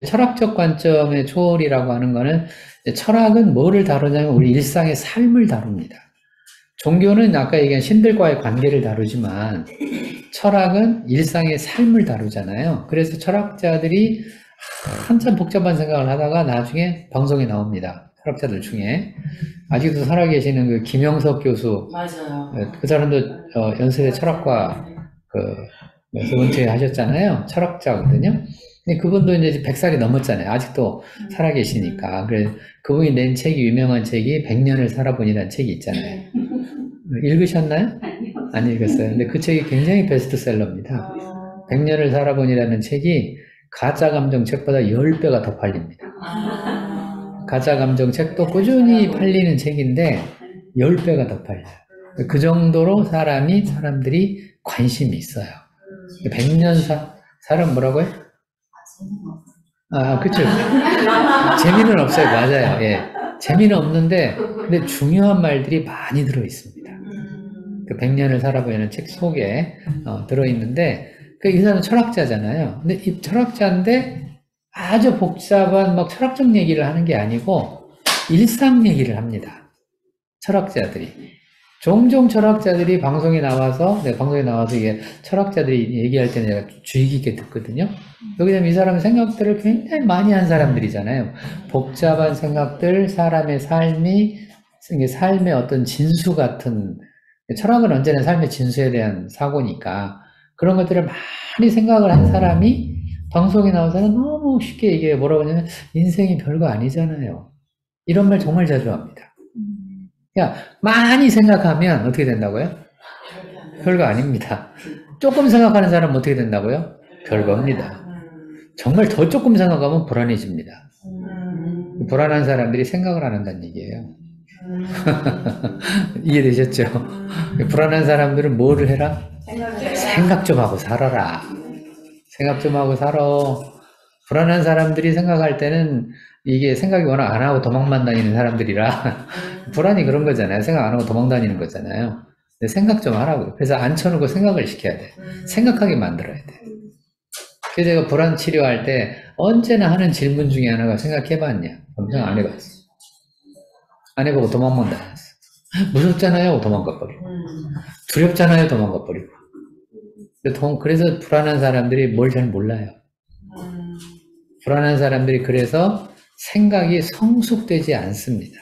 철학적 관점의 초월이라고 하는 거는 철학은 뭐를 다루냐면 우리 일상의 삶을 다룹니다. 종교는 아까 얘기한 신들과의 관계를 다루지만 철학은 일상의 삶을 다루잖아요. 그래서 철학자들이 한참 복잡한 생각을 하다가 나중에 방송에 나옵니다. 철학자들 중에. 아직도 살아계시는 그 김영석 교수. 맞아요. 그 사람도 연세대 철학과 은퇴하셨잖아요. 철학자거든요. 근데 그분도 이제 100살이 넘었잖아요. 아직도 살아계시니까. 그래서 그분이 낸 책이, 유명한 책이 100년을 살아보니라는 책이 있잖아요. 읽으셨나요? 안 읽었어요. 근데 그 책이 굉장히 베스트셀러입니다. 100년을 살아보니라는 책이 가짜 감정 책보다 10배가 더 팔립니다. 가짜 감정 책도 꾸준히 팔리는 책인데 10배가 더 팔려요. 그 정도로 사람들이 관심이 있어요. 100년 사람 뭐라고요? 그쵸. 재미는 없어요. 맞아요. 예. 재미는 없는데, 근데 중요한 말들이 많이 들어있습니다. 그 100년을 살아보는 책 속에 들어있는데, 이 사람은 철학자잖아요. 근데 이 철학자인데 아주 복잡한 막 철학적 얘기를 하는 게 아니고 일상 얘기를 합니다. 철학자들이. 종종 철학자들이 방송에 나와서 이게 철학자들이 얘기할 때는 제가 주의 깊게 듣거든요. 여기서 이 사람의 생각들을 굉장히 많이 한 사람들이잖아요. 복잡한 생각들, 사람의 삶의 어떤 진수 같은, 철학은 언제나 삶의 진수에 대한 사고니까 그런 것들을 많이 생각을 한 사람이 방송에 나와서는 너무 쉽게 얘기해요. 뭐라고 하냐면 인생이 별거 아니잖아요. 이런 말 정말 자주 합니다. 야, 많이 생각하면 어떻게 된다고요? 별거 아닙니다. 조금 생각하는 사람은 어떻게 된다고요? 별거입니다. 정말 더 조금 생각하면 불안해집니다. 불안한 사람들이 생각을 안 한다는 얘기예요. 이해되셨죠? 불안한 사람들은 뭐를 해라? 생각 좀 하고 살아라. 생각 좀 하고 살아. 불안한 사람들이 생각할 때는 이게 생각이 워낙 안 하고 도망만 다니는 사람들이라 불안이 그런 거잖아요. 생각 안 하고 도망 다니는 거잖아요. 근데 생각 좀 하라고요. 그래서 앉혀놓고 생각을 시켜야 돼. 생각하게 만들어야 돼. 그래서 제가 불안 치료할 때 언제나 하는 질문 중에 하나가 생각해봤냐? 생각 안 해봤어. 안 해보고 도망만 다녔어. 무섭잖아요. 도망가버리고. 두렵잖아요. 도망가버리고. 그래서 불안한 사람들이 뭘 잘 몰라요. 불안한 사람들이 그래서 생각이 성숙되지 않습니다.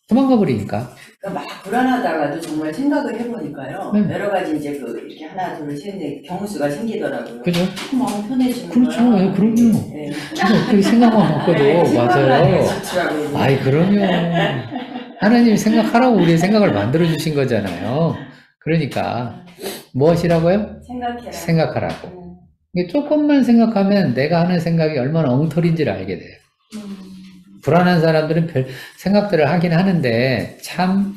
도망가 버리니까. 그러니까 막 불안하다가도 정말 생각을 해보니까요. 네. 여러 가지 이제 이렇게 하나, 둘, 셋, 넷 경우수가 생기더라고요. 그죠? 마음 편해지는 그렇죠. 거야. 그럼요. 네. 어떻게 생각만 바꿔도 네, 맞아요. 아이, 그럼요. 하나님이 생각하라고 우리의 생각을 만들어주신 거잖아요. 그러니까 무엇이라고요? 생각하라고. 조금만 생각하면 내가 하는 생각이 얼마나 엉터리인지를 알게 돼요. 불안한 사람들은 별 생각들을 하긴 하는데 참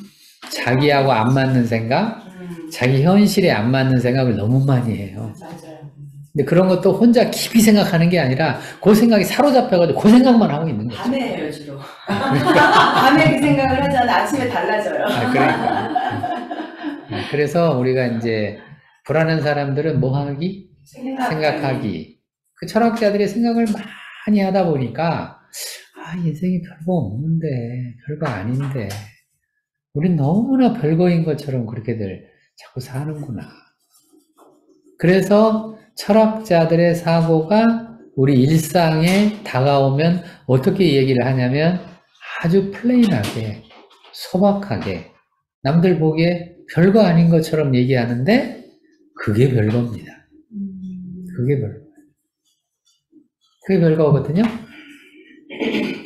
자기하고 안 맞는 생각, 자기 현실에 안 맞는 생각을 너무 많이 해요. 맞아요. 근데 그런 것도 혼자 깊이 생각하는 게 아니라 그 생각이 사로잡혀가지고 그 생각만 하고 있는 거죠. 밤에 해요, 주로. 밤에 그 생각을 하잖아. 아침에 달라져요. 그러니까. 그래서 우리가 이제 불안한 사람들은 뭐 하기? 생각하기. 그 철학자들이 생각을 많이 하다 보니까 인생이 별거 없는데, 별거 아닌데, 우린 너무나 별거인 것처럼 그렇게들 자꾸 사는구나. 그래서 철학자들의 사고가 우리 일상에 다가오면 어떻게 얘기를 하냐면 아주 플레인하게, 소박하게, 남들 보기에 별거 아닌 것처럼 얘기하는데 그게 별거입니다. 그게 별거거든요.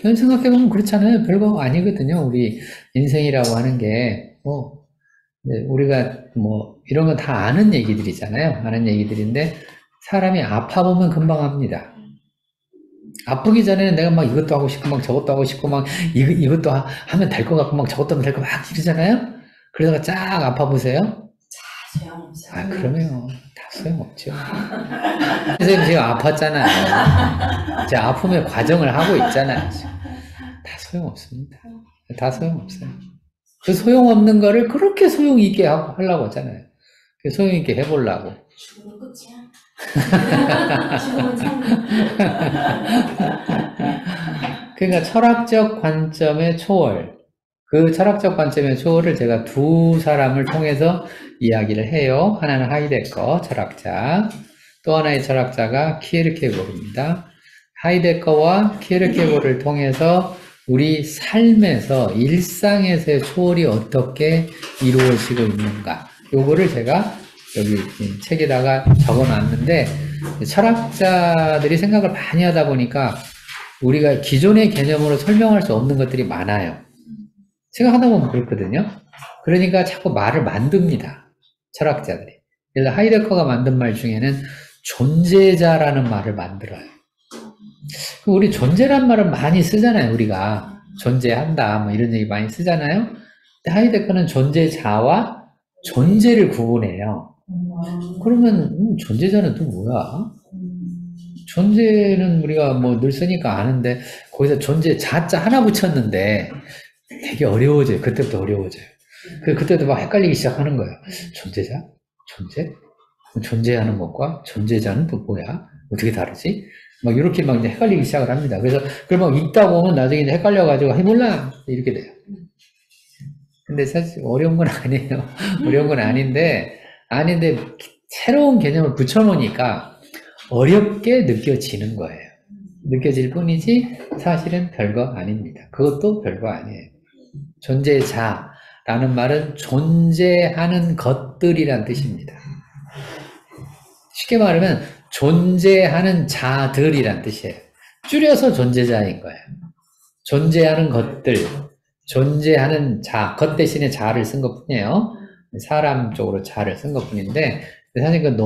저는 생각해보면 그렇잖아요. 별거 아니거든요. 우리 인생이라고 하는 게, 우리가 이런 거 다 아는 얘기들이잖아요. 아는 얘기들인데, 사람이 아파보면 금방 합니다. 아프기 전에는 내가 막 이것도 하고 싶고, 막 저것도 하고 싶고, 막 이것도 하면 될 것 같고, 막 저것도 하면 될 것 같고, 막 이러잖아요? 그러다가 쫙 아파보세요? 소용없어요. 그러면 다 소용없죠. 선생님 지금 아팠잖아요. 제가 아픔의 과정을 하고 있잖아요. 다 소용없습니다. 다 소용없어요. 그 소용없는 거를 그렇게 소용있게 하려고 하잖아요. 소용있게 해보려고. 죽으면 끝이야. 지금은 참. 그러니까 철학적 관점의 초월, 그 철학적 관점의 초월을 제가 두 사람을 통해서 이야기를 해요. 하나는 하이데거 철학자, 또 하나의 철학자가 키에르케고르입니다. 하이데거와 키에르케고르를 통해서 우리 삶에서 일상에서의 초월이 어떻게 이루어지고 있는가, 요거를 제가 여기 책에다가 적어놨는데, 철학자들이 생각을 많이 하다 보니까 우리가 기존의 개념으로 설명할 수 없는 것들이 많아요. 생각하다 보면 그렇거든요. 그러니까 자꾸 말을 만듭니다. 철학자들이. 그래서 하이데거가 만든 말 중에는 존재자라는 말을 만들어요. 우리 존재란 말을 많이 쓰잖아요. 우리가 존재한다 뭐 이런 얘기 많이 쓰잖아요. 근데 하이데거는 존재자와 존재를 구분해요. 그러면 존재자는 또 뭐야? 존재는 우리가 뭐 늘 쓰니까 아는데 거기서 존재 자자 하나 붙였는데 되게 어려워져요. 그때부터 어려워져요. 그때도 막 헷갈리기 시작하는 거예요. 존재자? 존재? 존재하는 것과 존재자는 또 뭐야? 어떻게 다르지? 막 이렇게 막 이제 헷갈리기 시작을 합니다. 그래서 그걸 막 읽다 보면 나중에 이제 헷갈려가지고 몰라 이렇게 돼요. 근데 사실 어려운 건 아니에요. 어려운 건 아닌데 새로운 개념을 붙여놓으니까 어렵게 느껴지는 거예요. 느껴질 뿐이지 사실은 별거 아닙니다. 그것도 별거 아니에요. 존재자라는 말은 존재하는 것들이란 뜻입니다. 쉽게 말하면 존재하는 자들이란 뜻이에요. 줄여서 존재자인 거예요. 존재하는 것들, 존재하는 자, 것 대신에 자를 쓴 것뿐이에요. 사람 쪽으로 자를 쓴 것뿐인데 사실 그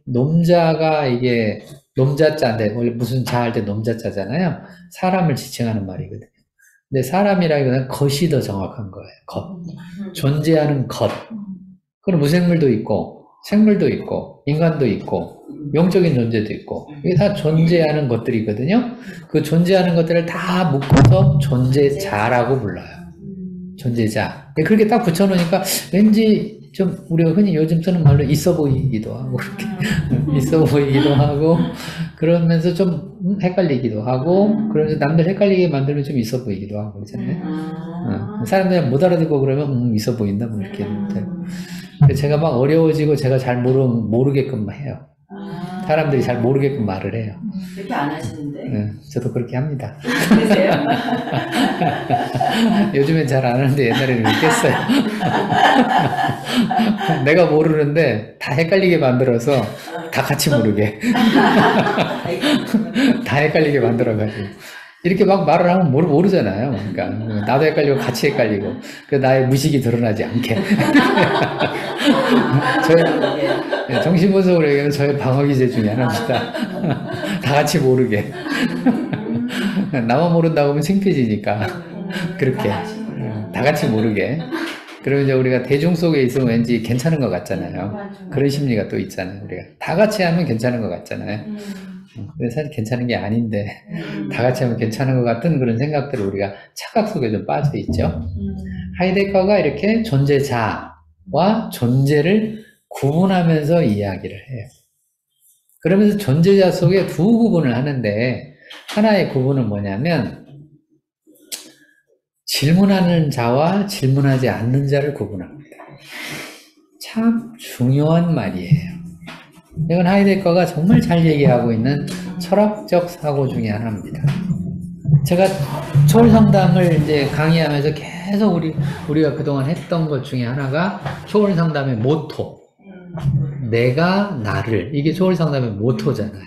놈자가 이게 놈자자인데 원래 무슨 자 할 때 놈자자잖아요. 사람을 지칭하는 말이거든요. 근데 사람이라기보다는 것이 더 정확한 거예요. 것. 존재하는 것. 그럼 무생물도 있고 생물도 있고 인간도 있고 영적인 존재도 있고 이게 다 존재하는 것들이거든요. 그 존재하는 것들을 다 묶어서 존재자라고 불러요. 존재자. 그렇게 딱 붙여놓으니까 왠지 좀 우리가 흔히 요즘 쓰는 말로 있어 보이기도 하고 그렇게 있어 보이기도 하고 그러면서 좀 헷갈리기도 하고 그러면서 남들 헷갈리게 만들면 좀 있어 보이기도 하고 그렇잖아요. 사람들이 못 알아듣고 그러면 있어 보인다 뭐 이렇게 제가 막 어려워지고 제가 잘 모르게끔 해요. 사람들이 잘 모르게끔 말을 해요. 그렇게 안 하시는데? 네, 저도 그렇게 합니다. 그러세요? 요즘엔 잘 안 하는데 옛날에는 그렇게 했어요. 내가 모르는데 다 헷갈리게 만들어서 다 같이 모르게. 다 헷갈리게 만들어가지고. 이렇게 막 말을 하면 모르잖아요. 그러니까 나도 헷갈리고 같이 헷갈리고 그 나의 무식이 드러나지 않게. 저의 정신분석으로 얘기하면 저의 방어기제 중에 하나입니다. 다 같이 모르게. 나만 모른다고 하면 창피해지니까 그렇게 다 같이 모르게. 그러면 이제 우리가 대중 속에 있으면 왠지 괜찮은 것 같잖아요. 그런 심리가 또 있잖아요. 우리가 다 같이 하면 괜찮은 것 같잖아요. 근데 사실 괜찮은 게 아닌데 다 같이 하면 괜찮은 것 같은 그런 생각들을 우리가 착각 속에 좀 빠져 있죠. 하이데거가 이렇게 존재자와 존재를 구분하면서 이야기를 해요. 그러면서 존재자 속에 두 구분을 하는데 하나의 구분은 뭐냐면 질문하는 자와 질문하지 않는 자를 구분합니다. 참 중요한 말이에요. 이건 하이데거가 정말 잘 얘기하고 있는 철학적 사고 중에 하나입니다. 제가 초월상담을 이제 강의하면서 계속 우리가 그동안 했던 것 중에 하나가 초월상담의 모토. 내가 나를. 이게 초월상담의 모토잖아요.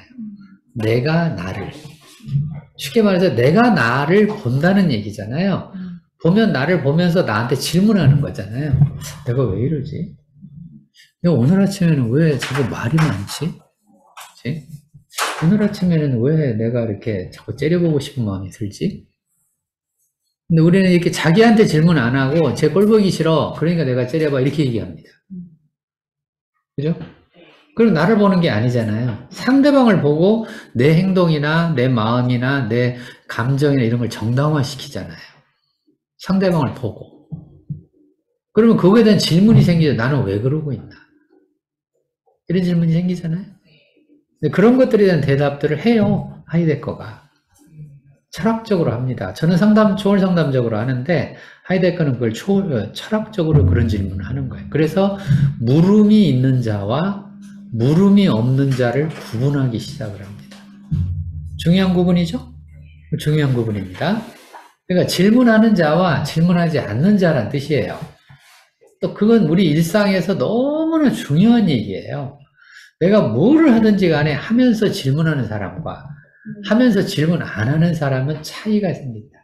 내가 나를. 쉽게 말해서 내가 나를 본다는 얘기잖아요. 보면 나를 보면서 나한테 질문하는 거잖아요. 내가 왜 이러지? 내가 오늘 아침에는 왜 자꾸 말이 많지? 그치? 오늘 아침에는 왜 내가 이렇게 자꾸 째려보고 싶은 마음이 들지? 근데 우리는 이렇게 자기한테 질문 안 하고 제 꼴 보기 싫어. 그러니까 내가 째려봐. 이렇게 얘기합니다. 그죠? 그럼 나를 보는 게 아니잖아요. 상대방을 보고 내 행동이나 내 마음이나 내 감정이나 이런 걸 정당화시키잖아요. 상대방을 보고. 그러면 그거에 대한 질문이 생기죠. 나는 왜 그러고 있나? 이런 질문이 생기잖아요. 근데 그런 것들에 대한 대답들을 해요. 하이데거가. 철학적으로 합니다. 저는 초월 상담적으로 하는데 하이데거는 그걸 철학적으로 그런 질문을 하는 거예요. 그래서 물음이 있는 자와 물음이 없는 자를 구분하기 시작을 합니다. 중요한 구분이죠? 중요한 구분입니다. 그러니까 질문하는 자와 질문하지 않는 자란 뜻이에요. 또 그건 우리 일상에서 너무나 중요한 얘기예요. 내가 뭐를 하든지 간에 하면서 질문하는 사람과 하면서 질문 안 하는 사람은 차이가 생긴다.